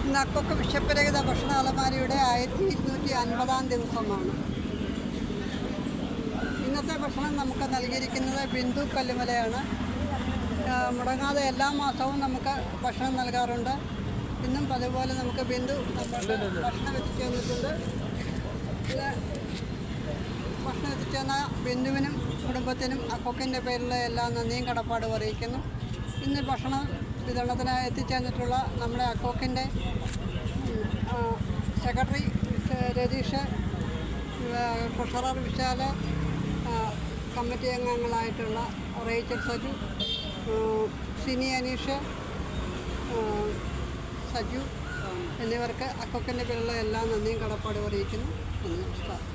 ഇന്ന് അക്കൊക്കെ വിശപ്പരഹിത ഭക്ഷണ അലമാരിയുടെ 1250 ദിവസമാണ്. ഇന്നത്തെ ഭക്ഷണം നമുക്ക് നൽകിയിരിക്കുന്നത് ബിന്ദു കല്ലുമലയാണ്. മുടങ്ങാതെ എല്ലാ മാസവും നമുക്ക് ഭക്ഷണം നൽകാറുണ്ട്. ഇന്നും അതുപോലെ നമുക്ക് ബിന്ദു ഭക്ഷണം എത്തിച്ചു തന്നിട്ടുണ്ട്. ഭക്ഷണം എത്തിച്ചു തന്ന ബിന്ദുവിനും കുടുംബത്തിനും അക്കൊക്കിൻ്റെ പേരിലുള്ള എല്ലാ നന്ദിയും കടപ്പാടും അറിയിക്കുന്നു. ഇന്ന് ഭക്ഷണം വിതരണത്തിന് എത്തിച്ചേർന്നിട്ടുള്ള നമ്മുടെ അക്കോക്കിൻ്റെ secretary Ratheesh, treasurer Vishal, committee അംഗങ്ങളായിട്ടുള്ള റേച്ചൽ സജു, സിനി അനീഷ്, സജു എന്നിവർക്ക് അക്കോക്കിൻ്റെ പേരിലുള്ള എല്ലാ നന്ദിയും കടപ്പാടും അറിയിക്കുന്നു. നമസ്കാരം.